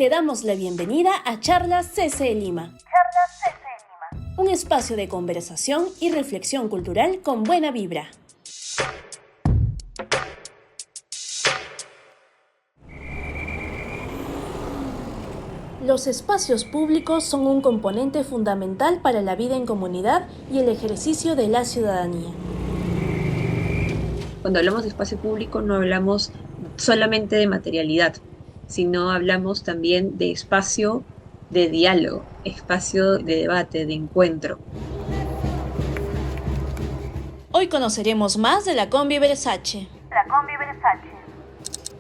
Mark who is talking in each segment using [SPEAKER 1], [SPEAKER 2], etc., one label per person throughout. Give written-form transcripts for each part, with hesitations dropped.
[SPEAKER 1] Te damos la bienvenida a Charlas CC Lima. Un espacio de conversación y reflexión cultural con buena vibra. Los espacios públicos son un componente fundamental para la vida en comunidad y el ejercicio de la ciudadanía.
[SPEAKER 2] Cuando hablamos de espacio público no hablamos solamente de materialidad, sino hablamos también de espacio de diálogo, espacio de debate, de encuentro.
[SPEAKER 1] Hoy conoceremos más de la Combi Versace.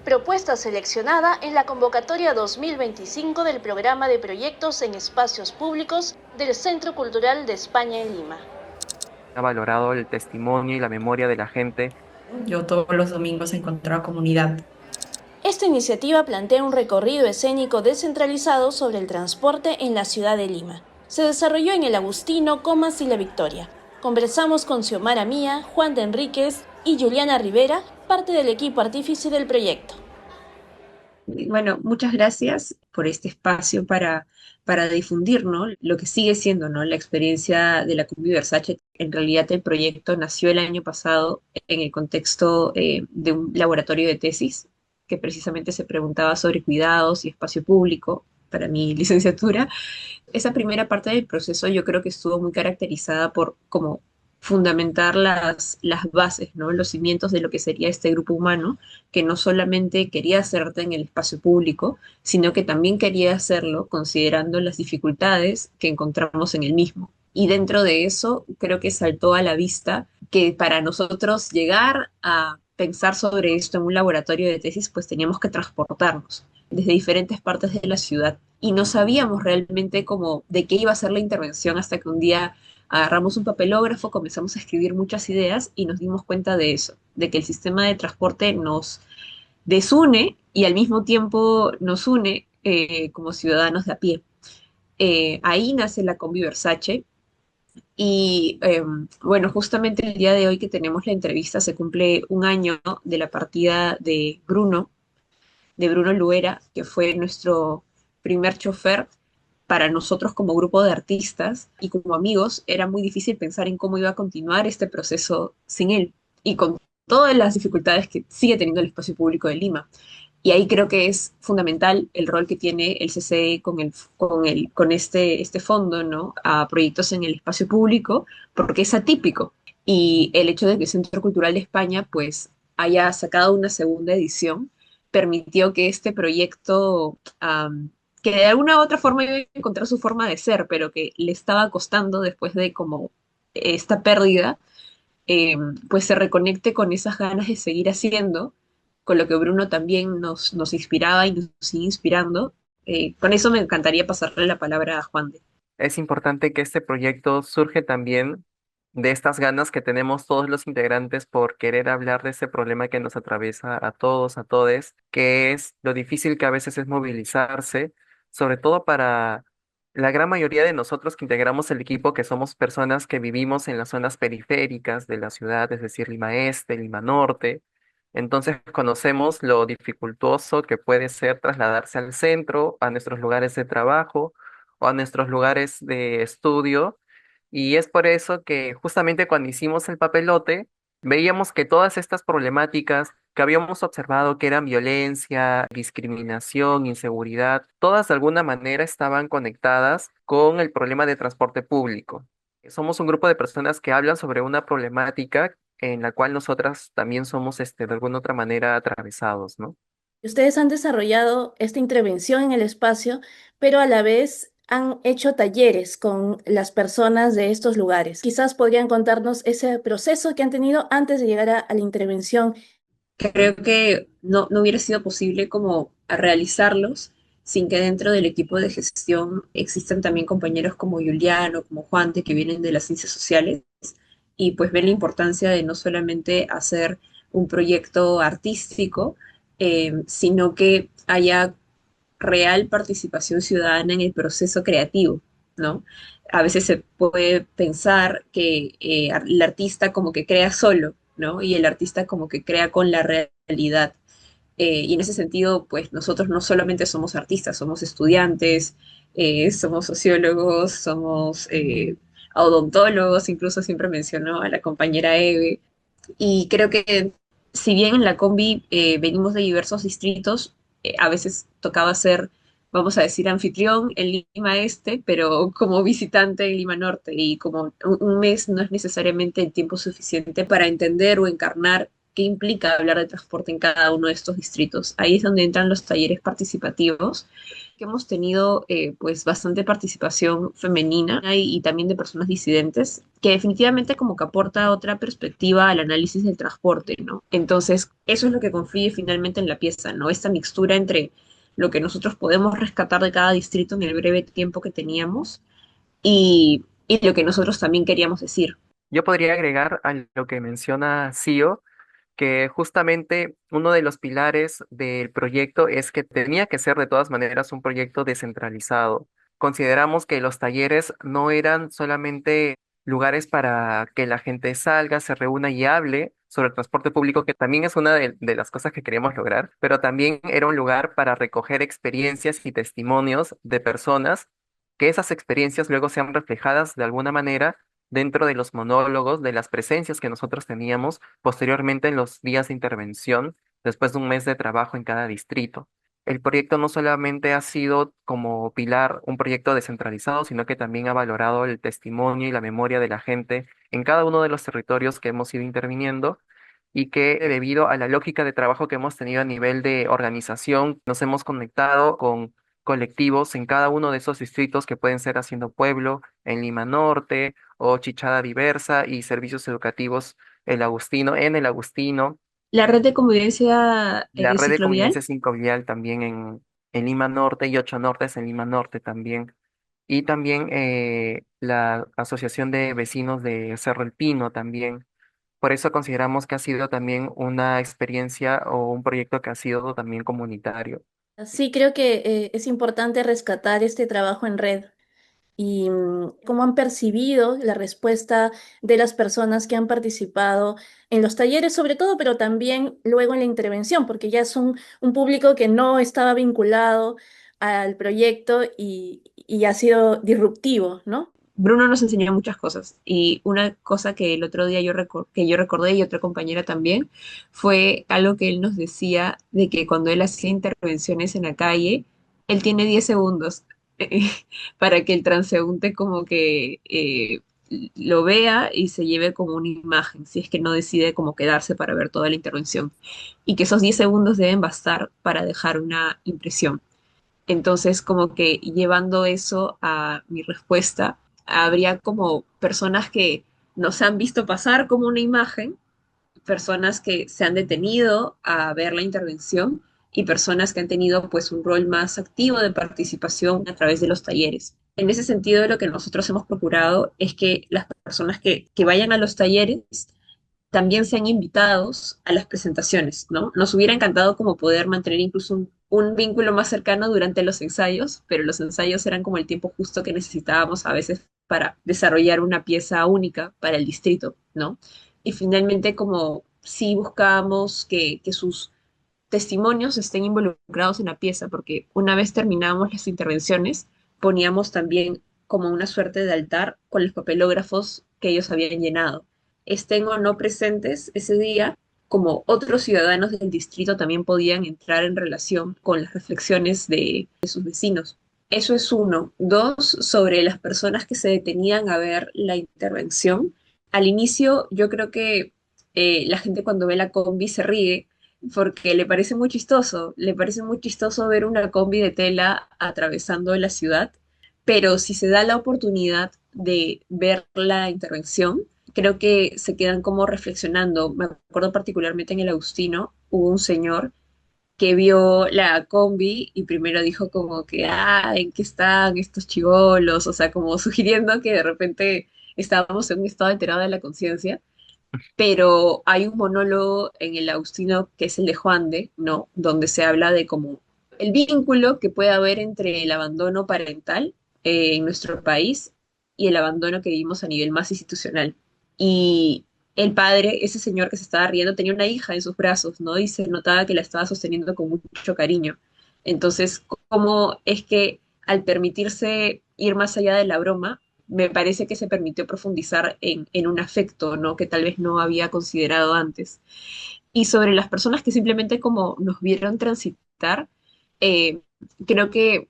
[SPEAKER 1] Propuesta seleccionada en la convocatoria 2025 del Programa de Proyectos en Espacios Públicos del Centro Cultural de España en Lima.
[SPEAKER 3] Ha valorado el testimonio y la memoria de la gente.
[SPEAKER 4] Yo todos los domingos encontraba comunidad.
[SPEAKER 1] Esta iniciativa plantea un recorrido escénico descentralizado sobre el transporte en la ciudad de Lima. Se desarrolló en el Agustino, Comas y La Victoria. Conversamos con Xiomara Mía, Juan de Enríquez y Juliana Rivera, parte del equipo artífice del proyecto.
[SPEAKER 2] Bueno, muchas gracias por este espacio para difundir, ¿no? Lo que sigue siendo, ¿no? La experiencia de la Combi Versace. En realidad el proyecto nació el año pasado en el contexto de un laboratorio de tesis que precisamente se preguntaba sobre cuidados y espacio público para mi licenciatura. Esa primera parte del proceso yo creo que estuvo muy caracterizada por como fundamentar las bases, ¿no? Los cimientos de lo que sería este grupo humano, que no solamente quería hacerte en el espacio público, sino que también quería hacerlo considerando las dificultades que encontramos en el mismo. Y dentro de eso, creo que saltó a la vista que para nosotros llegar a pensar sobre esto en un laboratorio de tesis, pues teníamos que transportarnos desde diferentes partes de la ciudad y no sabíamos realmente cómo de qué iba a ser la intervención hasta que un día agarramos un papelógrafo, comenzamos a escribir muchas ideas y nos dimos cuenta de eso, de que el sistema de transporte nos desune y al mismo tiempo nos une como ciudadanos de a pie. Ahí nace la Combi Versace y bueno, justamente el día de hoy que tenemos la entrevista se cumple un año de la partida de Bruno Luera, que fue nuestro primer chofer. Para nosotros como grupo de artistas y como amigos era muy difícil pensar en cómo iba a continuar este proceso sin él y con todas las dificultades que sigue teniendo el espacio público de Lima. Y ahí creo que es fundamental el rol que tiene el CCE con este fondo, ¿no? A proyectos en el espacio público, porque es atípico. Y el hecho de que el Centro Cultural de España, pues, haya sacado una segunda edición, permitió que este proyecto, que de alguna u otra forma iba a encontrar su forma de ser, pero que le estaba costando después de como esta pérdida, eh, pues se reconecte con esas ganas de seguir haciendo, con lo que Bruno también nos inspiraba y nos sigue inspirando. Con eso me encantaría pasarle la palabra a Juan de.
[SPEAKER 3] Es importante que este proyecto surge también de estas ganas que tenemos todos los integrantes por querer hablar de ese problema que nos atraviesa a todos, a todes, que es lo difícil que a veces es movilizarse, sobre todo para la gran mayoría de nosotros que integramos el equipo, que somos personas que vivimos en las zonas periféricas de la ciudad, es decir, Lima Este, Lima Norte. Entonces conocemos lo dificultoso que puede ser trasladarse al centro, a nuestros lugares de trabajo o a nuestros lugares de estudio. Y es por eso que justamente cuando hicimos el papelote, veíamos que todas estas problemáticas que habíamos observado, que eran violencia, discriminación, inseguridad, todas de alguna manera estaban conectadas con el problema de transporte público. Somos un grupo de personas que hablan sobre una problemática en la cual nosotras también somos, de alguna otra manera atravesados, ¿no?
[SPEAKER 1] Ustedes han desarrollado esta intervención en el espacio, pero a la vez han hecho talleres con las personas de estos lugares. Quizás podrían contarnos ese proceso que han tenido antes de llegar a la intervención.
[SPEAKER 2] Creo que no hubiera sido posible como realizarlos sin que dentro del equipo de gestión existan también compañeros como Juliano, como Juan, que vienen de las ciencias sociales y pues ven la importancia de no solamente hacer un proyecto artístico, sino que haya real participación ciudadana en el proceso creativo, ¿no? A veces se puede pensar que el artista como que crea solo, ¿no? Y el artista como que crea con la realidad. Y en ese sentido, pues nosotros no solamente somos artistas, somos estudiantes, somos sociólogos, somos odontólogos, incluso siempre mencionó a la compañera Eve. Y creo que si bien en la combi venimos de diversos distritos, a veces tocaba ser, vamos a decir, anfitrión en Lima Este, pero como visitante en Lima Norte. Y como un mes no es necesariamente el tiempo suficiente para entender o encarnar qué implica hablar de transporte en cada uno de estos distritos. Ahí es donde entran los talleres participativos que hemos tenido pues bastante participación femenina y también de personas disidentes, que definitivamente como que aporta otra perspectiva al análisis del transporte, ¿no? Entonces, eso es lo que confluye finalmente en la pieza, ¿no? Esta mixtura entre lo que nosotros podemos rescatar de cada distrito en el breve tiempo que teníamos y lo que nosotros también queríamos decir.
[SPEAKER 3] Yo podría agregar a lo que menciona Sio, que justamente uno de los pilares del proyecto es que tenía que ser de todas maneras un proyecto descentralizado. Consideramos que los talleres no eran solamente lugares para que la gente salga, se reúna y hable sobre el transporte público, que también es una de las cosas que queríamos lograr, pero también era un lugar para recoger experiencias y testimonios de personas, que esas experiencias luego sean reflejadas de alguna manera dentro de los monólogos, de las presencias que nosotros teníamos posteriormente en los días de intervención, después de un mes de trabajo en cada distrito. El proyecto no solamente ha sido como pilar un proyecto descentralizado, sino que también ha valorado el testimonio y la memoria de la gente en cada uno de los territorios que hemos ido interviniendo y que debido a la lógica de trabajo que hemos tenido a nivel de organización, nos hemos conectado con colectivos en cada uno de esos distritos que pueden ser Haciendo Pueblo, en Lima Norte o Chichada Diversa y servicios educativos el Agustino,
[SPEAKER 2] La red de convivencia
[SPEAKER 3] la red de
[SPEAKER 2] ciclovial.
[SPEAKER 3] convivencia sincovial también en Lima Norte y Ocho Nortes en Lima Norte también. Y también la Asociación de Vecinos de Cerro El Pino también. Por eso consideramos que ha sido también una experiencia o un proyecto que ha sido también comunitario.
[SPEAKER 1] Sí, creo que es importante rescatar este trabajo en red y cómo han percibido la respuesta de las personas que han participado en los talleres, sobre todo, pero también luego en la intervención, porque ya es un público que no estaba vinculado al proyecto y ha sido disruptivo, ¿no?
[SPEAKER 2] Bruno nos enseñó muchas cosas y una cosa que el otro día que yo recordé y otra compañera también fue algo que él nos decía de que cuando él hacía intervenciones en la calle, él tiene 10 segundos para que el transeúnte como que lo vea y se lleve como una imagen, si es que no decide como quedarse para ver toda la intervención y que esos 10 segundos deben bastar para dejar una impresión. Entonces, como que llevando eso a mi respuesta, habría como personas que nos han visto pasar como una imagen, personas que se han detenido a ver la intervención y personas que han tenido pues un rol más activo de participación a través de los talleres. En ese sentido, lo que nosotros hemos procurado es que las personas que vayan a los talleres también sean invitados a las presentaciones, ¿no? Nos hubiera encantado como poder mantener incluso un vínculo más cercano durante los ensayos, pero los ensayos eran como el tiempo justo que necesitábamos a veces para desarrollar una pieza única para el distrito, ¿no? Y finalmente como sí buscábamos que sus testimonios estén involucrados en la pieza, porque una vez terminábamos las intervenciones, poníamos también como una suerte de altar con los papelógrafos que ellos habían llenado. Estén o no presentes ese día, como otros ciudadanos del distrito también podían entrar en relación con las reflexiones de sus vecinos. Eso es uno. Dos, sobre las personas que se detenían a ver la intervención. Al inicio, yo creo que la gente cuando ve la combi se ríe porque le parece muy chistoso ver una combi de tela atravesando la ciudad, pero si se da la oportunidad de ver la intervención, creo que se quedan como reflexionando. Me acuerdo particularmente en el Agustino, hubo un señor que vio la combi y primero dijo como que, ah, ¿en qué están estos chivolos? O sea, como sugiriendo que de repente estábamos en un estado alterado de la conciencia, pero hay un monólogo en el Agustino que es el de Juan de, ¿no? Donde se habla de como el vínculo que puede haber entre el abandono parental en nuestro país y el abandono que vivimos a nivel más institucional. Y el padre, ese señor que se estaba riendo, tenía una hija en sus brazos, ¿no? Y se notaba que la estaba sosteniendo con mucho cariño. Entonces, ¿cómo es que al permitirse ir más allá de la broma, me parece que se permitió profundizar en un afecto, ¿no? Que tal vez no había considerado antes. Y sobre las personas que simplemente como nos vieron transitar, eh, creo que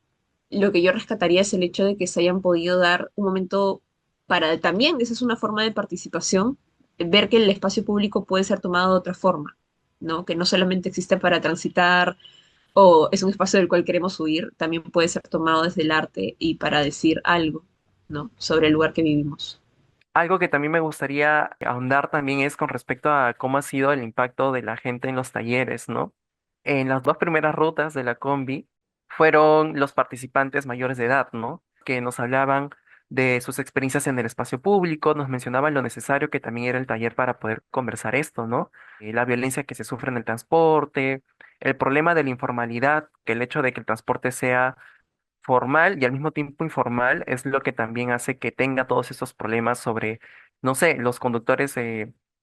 [SPEAKER 2] lo que yo rescataría es el hecho de que se hayan podido dar un momento para también, esa es una forma de participación, ver que el espacio público puede ser tomado de otra forma, ¿no? Que no solamente existe para transitar o es un espacio del cual queremos huir, también puede ser tomado desde el arte y para decir algo, ¿no? Sobre el lugar que vivimos.
[SPEAKER 3] Algo que también me gustaría ahondar también es con respecto a cómo ha sido el impacto de la gente en los talleres, ¿no? En las dos primeras rutas de la combi fueron los participantes mayores de edad, ¿no? Que nos hablaban de sus experiencias en el espacio público, nos mencionaban lo necesario que también era el taller para poder conversar esto, ¿no? La violencia que se sufre en el transporte, el problema de la informalidad, que el hecho de que el transporte sea formal y al mismo tiempo informal es lo que también hace que tenga todos esos problemas sobre, no sé, los conductores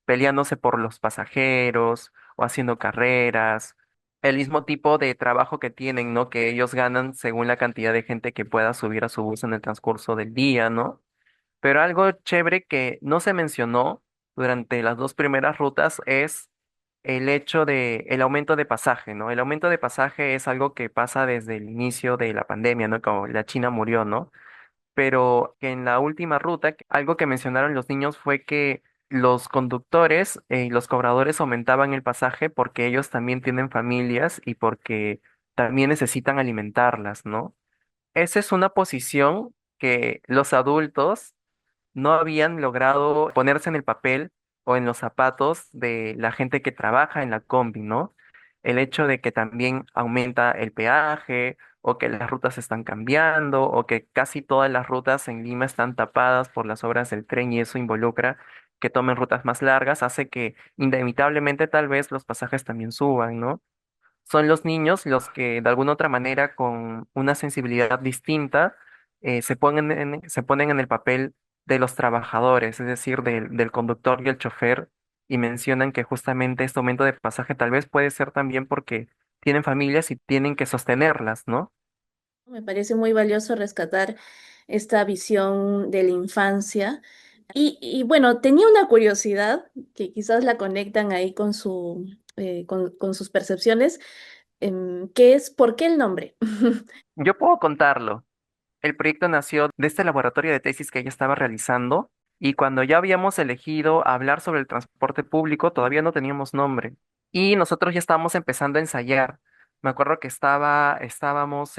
[SPEAKER 3] peleándose por los pasajeros o haciendo carreras, el mismo tipo de trabajo que tienen, ¿no? Que ellos ganan según la cantidad de gente que pueda subir a su bus en el transcurso del día, ¿no? Pero algo chévere que no se mencionó durante las dos primeras rutas es el hecho de el aumento de pasaje, ¿no? El aumento de pasaje es algo que pasa desde el inicio de la pandemia, ¿no? Como la China murió, ¿no? Pero que en la última ruta, algo que mencionaron los niños fue que los conductores y los cobradores aumentaban el pasaje porque ellos también tienen familias y porque también necesitan alimentarlas, ¿no? Esa es una posición que los adultos no habían logrado ponerse en el papel o en los zapatos de la gente que trabaja en la combi, ¿no? El hecho de que también aumenta el peaje o que las rutas están cambiando o que casi todas las rutas en Lima están tapadas por las obras del tren y eso involucra que tomen rutas más largas, hace que inevitablemente tal vez los pasajes también suban, ¿no? Son los niños los que de alguna otra manera con una sensibilidad distinta se ponen en el papel de los trabajadores, es decir, del conductor y el chofer, y mencionan que justamente este aumento de pasaje tal vez puede ser también porque tienen familias y tienen que sostenerlas, ¿no?
[SPEAKER 1] Me parece muy valioso rescatar esta visión de la infancia. Y bueno, tenía una curiosidad que quizás la conectan ahí con con sus percepciones, que es ¿por qué el nombre?
[SPEAKER 3] Yo puedo contarlo. El proyecto nació de este laboratorio de tesis que ella estaba realizando y cuando ya habíamos elegido hablar sobre el transporte público, todavía no teníamos nombre y nosotros ya estábamos empezando a ensayar. Me acuerdo que estábamos,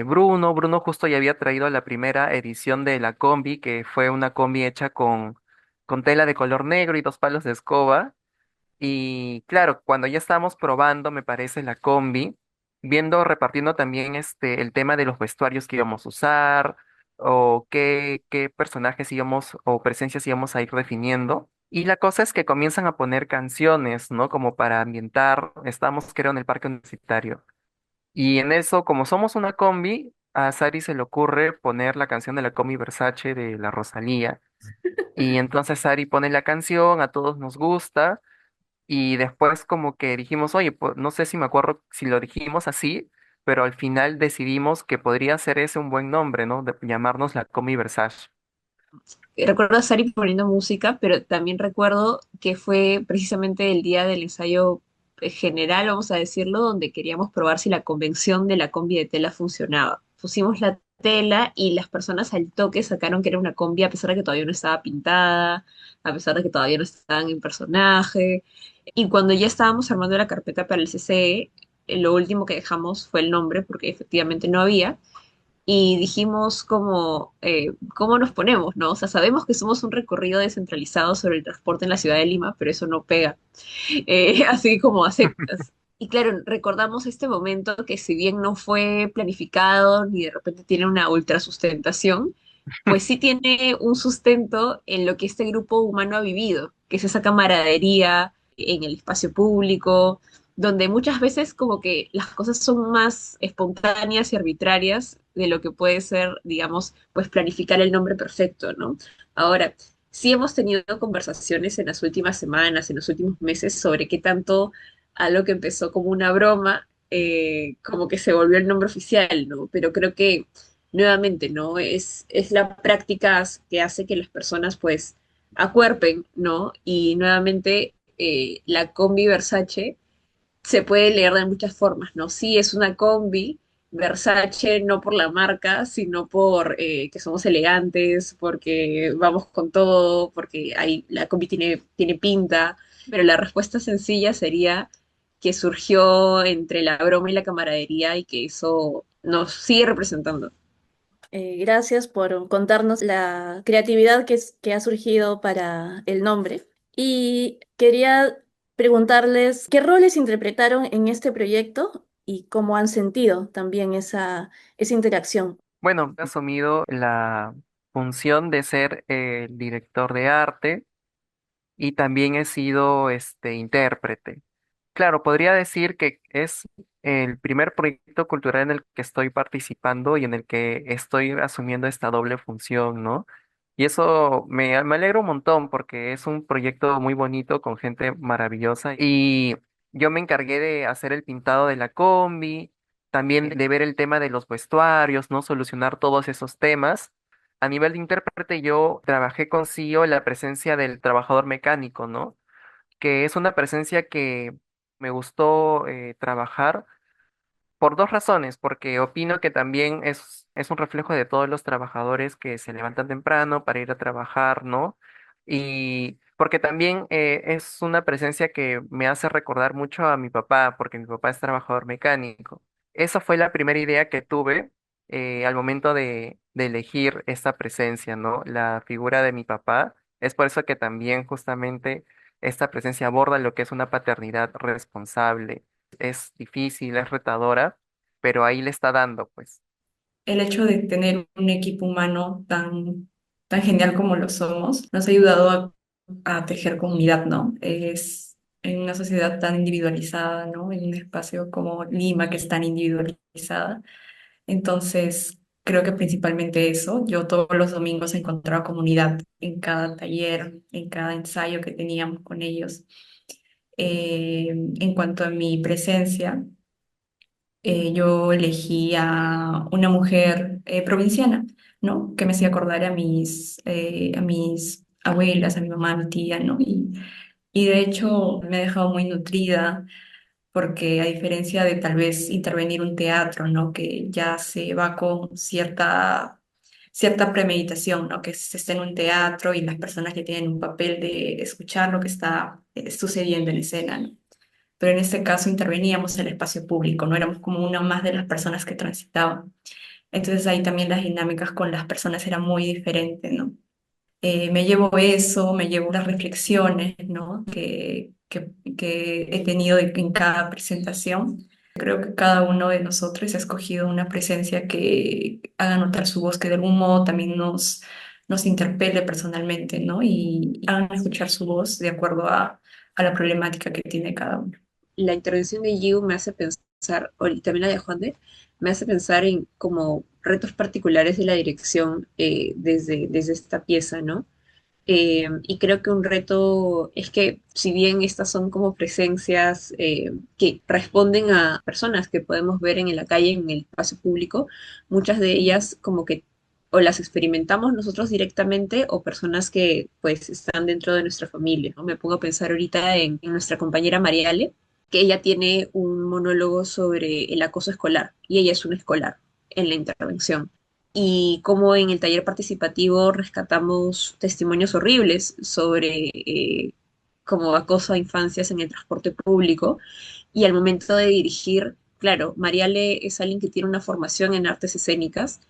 [SPEAKER 3] Bruno justo ya había traído la primera edición de la combi, que fue una combi hecha con tela de color negro y dos palos de escoba. Y claro, cuando ya estábamos probando, me parece, la combi, viendo, repartiendo también el tema de los vestuarios que íbamos a usar, o qué personajes íbamos, o presencias íbamos a ir definiendo. Y la cosa es que comienzan a poner canciones, ¿no? Como para ambientar, estábamos creo en el parque universitario. Y en eso, como somos una combi, a Sari se le ocurre poner la canción de la combi Versace de la Rosalía. Y entonces Sari pone la canción, a todos nos gusta. Y después como que dijimos, oye, pues, no sé si me acuerdo si lo dijimos así, pero al final decidimos que podría ser ese un buen nombre, ¿no? De llamarnos la Comi Versace.
[SPEAKER 2] Recuerdo a Sari poniendo música, pero también recuerdo que fue precisamente el día del ensayo general, vamos a decirlo, donde queríamos probar si la convención de la combi de tela funcionaba. Pusimos la tela y las personas al toque sacaron que era una combi a pesar de que todavía no estaba pintada, a pesar de que todavía no estaban en personaje. Y cuando ya estábamos armando la carpeta para el CCE, lo último que dejamos fue el nombre porque efectivamente no había y dijimos cómo nos ponemos, ¿no? O sea, sabemos que somos un recorrido descentralizado sobre el transporte en la ciudad de Lima, pero eso no pega, así como a sectas. Y claro, recordamos este momento que si bien no fue planificado ni de repente tiene una ultra sustentación, pues sí tiene un sustento en lo que este grupo humano ha vivido, que es esa camaradería en el espacio público, donde muchas veces como que las cosas son más espontáneas y arbitrarias de lo que puede ser, digamos, pues planificar el nombre perfecto, ¿no? Ahora, sí hemos tenido conversaciones en las últimas semanas, en los últimos meses, sobre qué tanto algo que empezó como una broma, como que se volvió el nombre oficial, ¿no? Pero creo que nuevamente, ¿no? Es la práctica que hace que las personas pues acuerpen, ¿no? Y nuevamente la combi Versace se puede leer de muchas formas, ¿no? Sí, es una combi, Versace no por la marca, sino por que somos elegantes, porque vamos con todo, porque la combi tiene pinta, pero la respuesta sencilla sería que surgió entre la broma y la camaradería y que eso nos sigue representando.
[SPEAKER 1] Gracias por contarnos la creatividad que ha surgido para el nombre. Y quería preguntarles qué roles interpretaron en este proyecto y cómo han sentido también esa interacción.
[SPEAKER 3] Bueno, he asumido la función de ser el director de arte y también he sido intérprete. Claro, podría decir que es el primer proyecto cultural en el que estoy participando y en el que estoy asumiendo esta doble función, ¿no? Y eso me alegra un montón porque es un proyecto muy bonito con gente maravillosa y yo me encargué de hacer el pintado de la combi, también de ver el tema de los vestuarios, ¿no? Solucionar todos esos temas. A nivel de intérprete yo trabajé con CEO la presencia del trabajador mecánico, ¿no? Que es una presencia que me gustó trabajar por dos razones, porque opino que también es un reflejo de todos los trabajadores que se levantan temprano para ir a trabajar, ¿no? Y porque también es una presencia que me hace recordar mucho a mi papá, porque mi papá es trabajador mecánico. Esa fue la primera idea que tuve al momento de elegir esta presencia, ¿no? La figura de mi papá. Es por eso que también justamente esta presencia aborda lo que es una paternidad responsable. Es difícil, es retadora, pero ahí le está dando, pues.
[SPEAKER 4] El hecho de tener un equipo humano tan genial como lo somos nos ha ayudado a tejer comunidad, ¿no? Es en una sociedad tan individualizada, ¿no? En un espacio como Lima, que es tan individualizada. Entonces, creo que principalmente eso. Yo todos los domingos encontraba comunidad en cada taller, en cada ensayo que teníamos con ellos. En cuanto a mi presencia, yo elegí a una mujer provinciana, ¿no? Que me hacía acordar a mis abuelas, a mi mamá, a mi tía, ¿no? Y de hecho me ha dejado muy nutrida porque a diferencia de tal vez intervenir un teatro, ¿no? Que ya se va con cierta premeditación, ¿no? Que se está en un teatro y las personas que tienen un papel de escuchar lo que está sucediendo en escena, ¿no? Pero en este caso interveníamos en el espacio público, no éramos como una más de las personas que transitaban. Entonces ahí también las dinámicas con las personas eran muy diferentes, ¿no? Me llevo eso, me llevo las reflexiones, ¿no? Que he tenido en cada presentación. Creo que cada uno de nosotros ha escogido una presencia que haga notar su voz, que de algún modo también nos interpele personalmente, ¿no? Y hagan escuchar su voz de acuerdo a la problemática que tiene cada uno.
[SPEAKER 2] La intervención de Yu me hace pensar, y también la de Juan me hace pensar en como retos particulares de la dirección desde esta pieza, ¿no? Y creo que un reto es que si bien estas son como presencias que responden a personas que podemos ver en la calle, en el espacio público, muchas de ellas como que o las experimentamos nosotros directamente o personas que pues están dentro de nuestra familia, ¿no? Me pongo a pensar ahorita en nuestra compañera Mariale, que ella tiene un monólogo sobre el acoso escolar y ella es una escolar en la intervención y cómo en el taller participativo rescatamos testimonios horribles sobre como acoso a infancias en el transporte público y al momento de dirigir, claro, Mariale es alguien que tiene una formación en artes escénicas,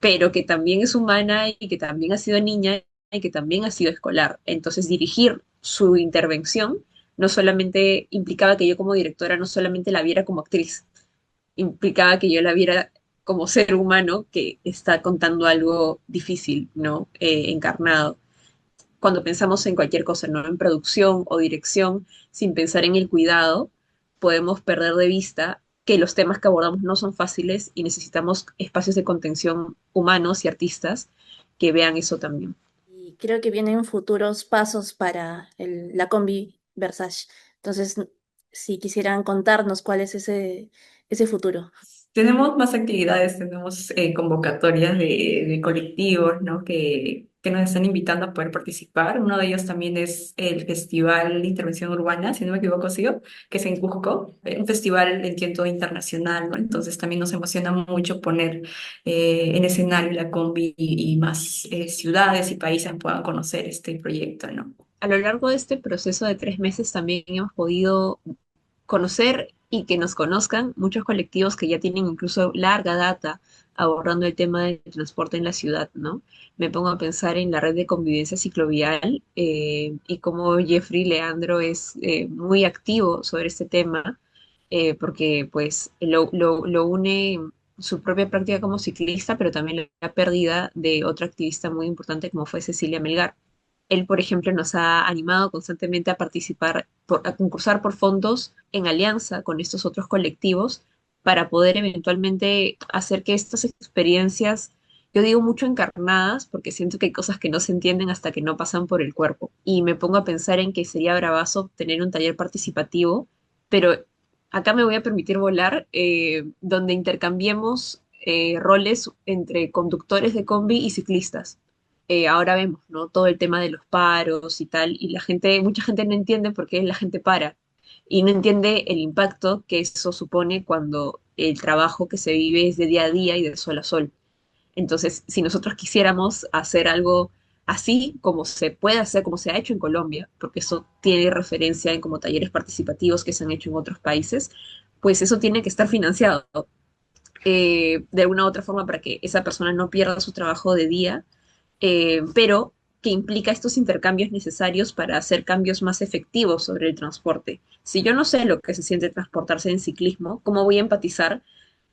[SPEAKER 2] pero que también es humana y que también ha sido niña y que también ha sido escolar. Entonces dirigir su intervención no solamente implicaba que yo como directora no solamente la viera como actriz, implicaba que yo la viera como ser humano que está contando algo difícil, ¿no? Encarnado. Cuando pensamos en cualquier cosa, ¿no? En producción o dirección, sin pensar en el cuidado, podemos perder de vista que los temas que abordamos no son fáciles y necesitamos espacios de contención humanos y artistas que vean eso también.
[SPEAKER 1] y creo que vienen futuros pasos para la combi Versace. Entonces, si quisieran contarnos cuál es ese futuro.
[SPEAKER 4] Tenemos más actividades, tenemos convocatorias de colectivos, ¿no? que nos están invitando a poder participar. Uno de ellos también es el Festival de Intervención Urbana, si no me equivoco, sí, que es en Cusco, un festival, entiendo, internacional, ¿no? Entonces también nos emociona mucho poner en escenario la combi y más ciudades y países puedan conocer este proyecto, ¿no?
[SPEAKER 2] A lo largo de este proceso de 3 meses también hemos podido conocer y que nos conozcan muchos colectivos que ya tienen incluso larga data abordando el tema del transporte en la ciudad, ¿no? Me pongo a pensar en la red de convivencia ciclovial y cómo Jeffrey Leandro es muy activo sobre este tema, porque pues lo une su propia práctica como ciclista, pero también la pérdida de otra activista muy importante como fue Cecilia Melgar. Él, por ejemplo, nos ha animado constantemente a participar, a concursar por fondos en alianza con estos otros colectivos para poder eventualmente hacer que estas experiencias, yo digo mucho encarnadas, porque siento que hay cosas que no se entienden hasta que no pasan por el cuerpo. Y me pongo a pensar en que sería bravazo tener un taller participativo, pero acá me voy a permitir volar, donde intercambiemos roles entre conductores de combi y ciclistas. Ahora vemos, ¿no? Todo el tema de los paros y tal, y la gente, mucha gente no entiende por qué la gente para y no entiende el impacto que eso supone cuando el trabajo que se vive es de día a día y de sol a sol. Entonces, si nosotros quisiéramos hacer algo así, como se puede hacer, como se ha hecho en Colombia, porque eso tiene referencia en como talleres participativos que se han hecho en otros países, pues eso tiene que estar financiado de alguna u otra forma para que esa persona no pierda su trabajo de día, pero que implica estos intercambios necesarios para hacer cambios más efectivos sobre el transporte. Si yo no sé lo que se siente transportarse en ciclismo, ¿cómo voy a empatizar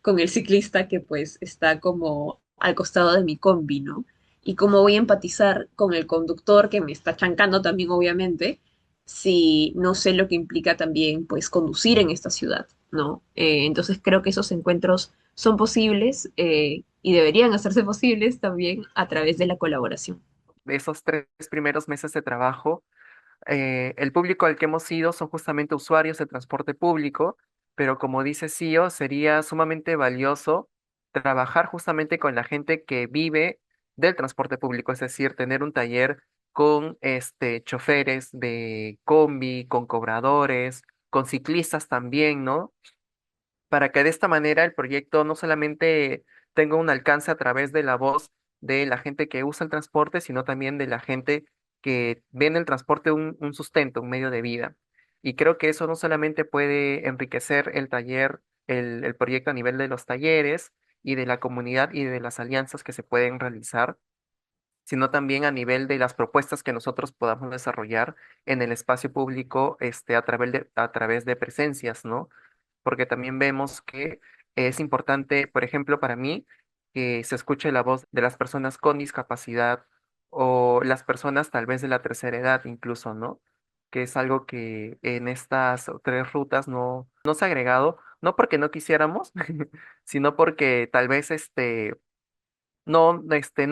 [SPEAKER 2] con el ciclista que pues está como al costado de mi combi, ¿no? Y cómo voy a empatizar con el conductor que me está chancando también, obviamente, si no sé lo que implica también pues conducir en esta ciudad, ¿no? Entonces creo que esos encuentros son posibles y deberían hacerse posibles también a través de la colaboración.
[SPEAKER 3] De esos 3 primeros meses de trabajo, el público al que hemos ido son justamente usuarios de transporte público, pero como dice CEO, sería sumamente valioso trabajar justamente con la gente que vive del transporte público, es decir, tener un taller con choferes de combi, con cobradores, con ciclistas también, ¿no? Para que de esta manera el proyecto no solamente tenga un alcance a través de la voz de la gente que usa el transporte, sino también de la gente que ve en el transporte un sustento, un medio de vida. Y creo que eso no solamente puede enriquecer el taller, el proyecto a nivel de los talleres y de la comunidad y de las alianzas que se pueden realizar, sino también a nivel de las propuestas que nosotros podamos desarrollar en el espacio público, a través de presencias, ¿no? Porque también vemos que es importante, por ejemplo, para mí, que se escuche la voz de las personas con discapacidad o las personas tal vez de la tercera edad incluso, ¿no? Que es algo que en estas 3 rutas no se ha agregado, no porque no quisiéramos, sino porque tal vez no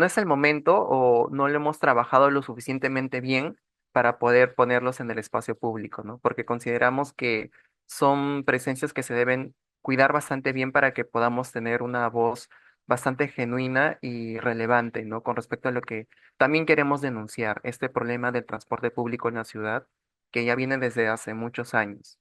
[SPEAKER 3] es el momento o no lo hemos trabajado lo suficientemente bien para poder ponerlos en el espacio público, ¿no? Porque consideramos que son presencias que se deben cuidar bastante bien para que podamos tener una voz bastante genuina y relevante, ¿no? Con respecto a lo que también queremos denunciar, este problema del transporte público en la ciudad, que ya viene desde hace muchos años.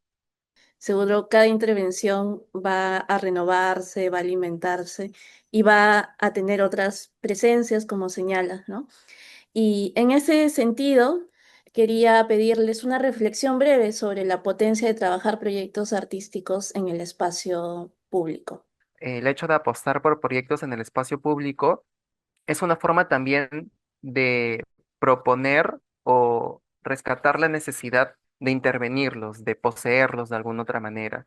[SPEAKER 1] Seguro cada intervención va a renovarse, va a alimentarse y va a tener otras presencias, como señalas, ¿no? Y en ese sentido, quería pedirles una reflexión breve sobre la potencia de trabajar proyectos artísticos en el espacio público.
[SPEAKER 3] El hecho de apostar por proyectos en el espacio público es una forma también de proponer o rescatar la necesidad de intervenirlos, de poseerlos de alguna otra manera.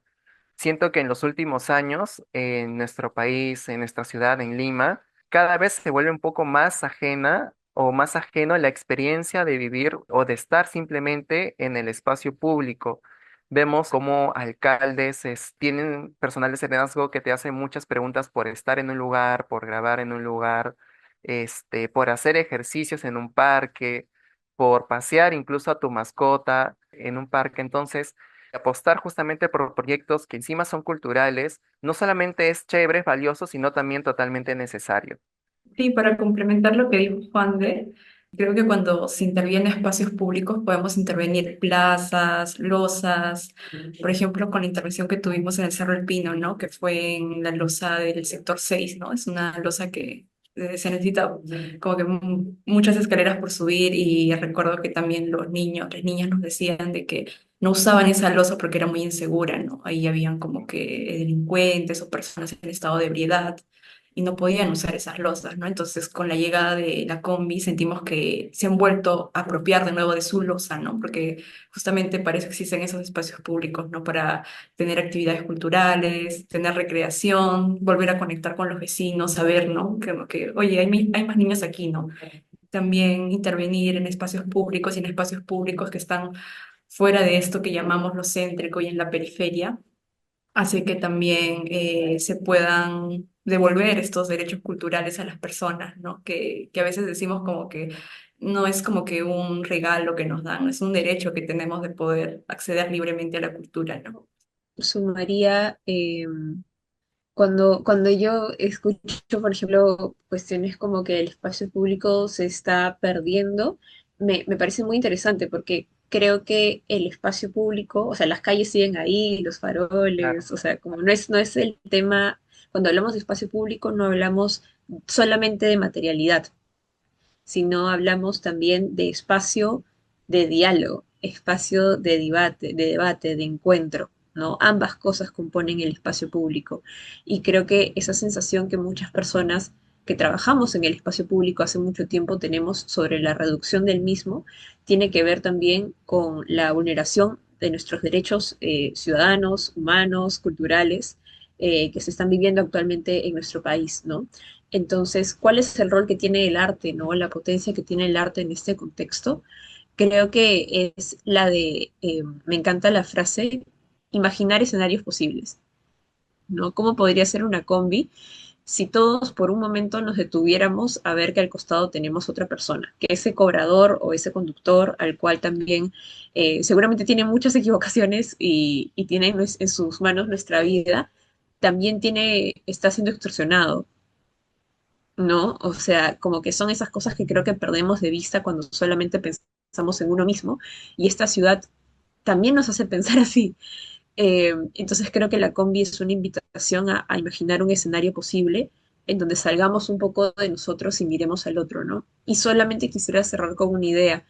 [SPEAKER 3] Siento que en los últimos años, en nuestro país, en nuestra ciudad, en Lima, cada vez se vuelve un poco más ajena o más ajeno la experiencia de vivir o de estar simplemente en el espacio público. Vemos cómo alcaldes tienen personal de liderazgo que te hace muchas preguntas por estar en un lugar, por grabar en un lugar, por hacer ejercicios en un parque, por pasear incluso a tu mascota en un parque. Entonces, apostar justamente por proyectos que encima son culturales, no solamente es chévere, es valioso, sino también totalmente necesario.
[SPEAKER 4] Sí, para complementar lo que dijo Juan de, creo que cuando se interviene en espacios públicos podemos intervenir plazas, losas, por ejemplo, con la intervención que tuvimos en el Cerro El Pino, ¿no? Que fue en la losa del sector 6, ¿no? Es una losa que se necesita como que muchas escaleras por subir y recuerdo que también los niños, las niñas nos decían de que no usaban esa losa porque era muy insegura, ¿no? Ahí habían como que delincuentes o personas en estado de ebriedad y no podían usar esas losas, ¿no? Entonces, con la llegada de la combi, sentimos que se han vuelto a apropiar de nuevo de su losa, ¿no? Porque justamente para eso existen esos espacios públicos, ¿no? Para tener actividades culturales, tener recreación, volver a conectar con los vecinos, saber, ¿no? Oye, hay más niños aquí, ¿no? También intervenir en espacios públicos y en espacios públicos que están fuera de esto que llamamos lo céntrico y en la periferia hace que también se puedan devolver estos derechos culturales a las personas, ¿no? Que a veces decimos como que no es como que un regalo que nos dan, es un derecho que tenemos de poder acceder libremente a la cultura, ¿no?
[SPEAKER 2] Sumaría, cuando yo escucho, por ejemplo, cuestiones como que el espacio público se está perdiendo, me parece muy interesante porque creo que el espacio público, o sea, las calles siguen ahí, los
[SPEAKER 3] Claro.
[SPEAKER 2] faroles, o sea, como no es el tema, cuando hablamos de espacio público no hablamos solamente de materialidad, sino hablamos también de espacio de diálogo, espacio de debate, de encuentro, ¿no? Ambas cosas componen el espacio público. Y creo que esa sensación que muchas personas que trabajamos en el espacio público hace mucho tiempo tenemos sobre la reducción del mismo, tiene que ver también con la vulneración de nuestros derechos ciudadanos, humanos, culturales, que se están viviendo actualmente en nuestro país, ¿no? Entonces, ¿cuál es el rol que tiene el arte, ¿no? La potencia que tiene el arte en este contexto. Creo que es la de, me encanta la frase, imaginar escenarios posibles, ¿no? ¿Cómo podría ser una combi si todos por un momento nos detuviéramos a ver que al costado tenemos otra persona, que ese cobrador o ese conductor, al cual también seguramente tiene muchas equivocaciones y tiene en sus manos nuestra vida, también está siendo extorsionado, ¿no? O sea, como que son esas cosas que creo que perdemos de vista cuando solamente pensamos en uno mismo y esta ciudad también nos hace pensar así. Entonces creo que la combi es una invitación a imaginar un escenario posible en donde salgamos un poco de nosotros y miremos al otro, ¿no? Y solamente quisiera cerrar con una idea.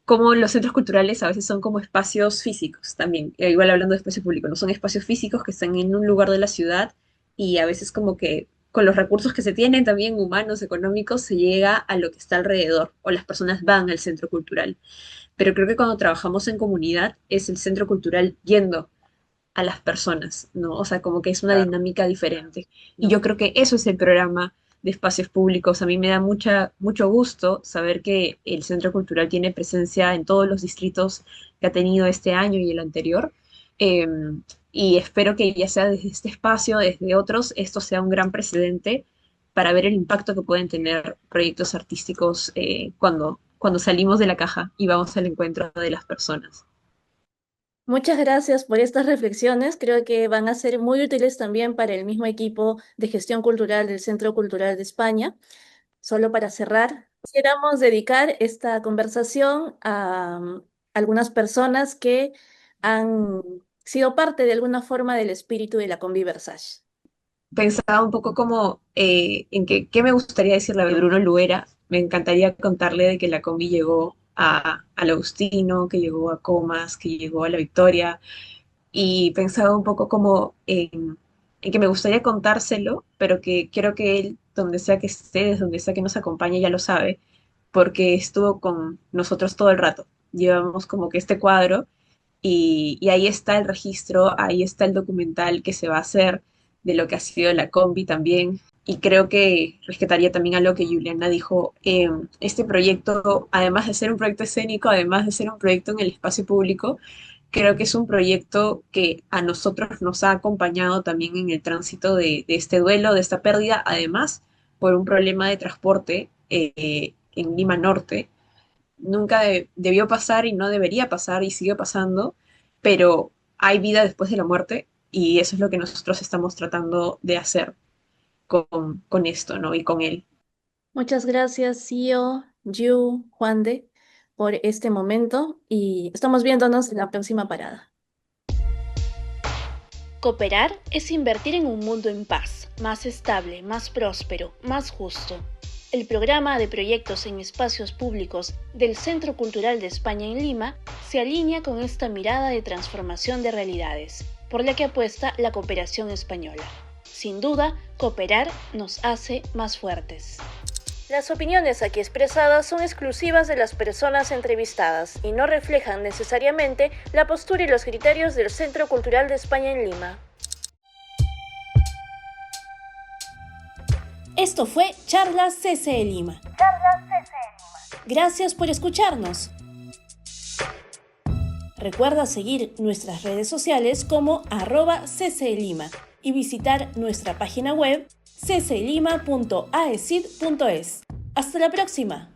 [SPEAKER 2] Como los centros culturales a veces son como espacios físicos también, igual hablando de espacio público, no son espacios físicos que están en un lugar de la ciudad y a veces como que con los recursos que se tienen también humanos, económicos, se llega a lo que está alrededor o las personas van al centro cultural. Pero creo que cuando trabajamos en comunidad es el centro cultural yendo a las personas, ¿no? O sea, como que es una
[SPEAKER 3] Claro.
[SPEAKER 2] dinámica diferente. Y yo creo que eso es el programa de espacios públicos. A mí me da mucho gusto saber que el Centro Cultural tiene presencia en todos los distritos que ha tenido este año y el anterior. Eh, y espero que ya sea desde este espacio, desde otros, esto sea un gran precedente para ver el impacto que pueden tener proyectos artísticos cuando salimos de la caja y vamos al encuentro de las personas.
[SPEAKER 1] Muchas gracias por estas reflexiones. Creo que van a ser muy útiles también para el mismo equipo de gestión cultural del Centro Cultural de España. Solo para cerrar, quisiéramos dedicar esta conversación a algunas personas que han sido parte de alguna forma del espíritu de la Conviversage.
[SPEAKER 2] Pensaba un poco como en qué me gustaría decirle a Bruno Luera. Me encantaría contarle de que la combi llegó al Agustino, que llegó a Comas, que llegó a La Victoria, y pensaba un poco como en que me gustaría contárselo, pero que quiero que él, donde sea que esté, desde donde sea que nos acompañe, ya lo sabe, porque estuvo con nosotros todo el rato. Llevamos como que este cuadro y ahí está el registro, ahí está el documental que se va a hacer de lo que ha sido la combi también. Y creo que rescataría también a lo que Juliana dijo, este proyecto, además de ser un proyecto escénico, además de ser un proyecto en el espacio público, creo que es un proyecto que a nosotros nos ha acompañado también en el tránsito de este duelo, de esta pérdida, además por un problema de transporte en Lima Norte. Nunca debió pasar y no debería pasar y sigue pasando, pero hay vida después de la muerte y eso es lo que nosotros estamos tratando de hacer con esto, ¿no? Y con él.
[SPEAKER 1] Muchas gracias, Sio, Yu, Juande, por este momento y estamos viéndonos en la próxima parada. Cooperar es invertir en un mundo en paz, más estable, más próspero, más justo. El programa de proyectos en espacios públicos del Centro Cultural de España en Lima se alinea con esta mirada de transformación de realidades, por la que apuesta la cooperación española. Sin duda, cooperar nos hace más fuertes. Las opiniones aquí expresadas son exclusivas de las personas entrevistadas y no reflejan necesariamente la postura y los criterios del Centro Cultural de España en Lima. Esto fue Charlas CCE Lima. Gracias por escucharnos. Recuerda seguir nuestras redes sociales como @ccelima y visitar nuestra página web ccelima.aecid.es. Hasta la próxima.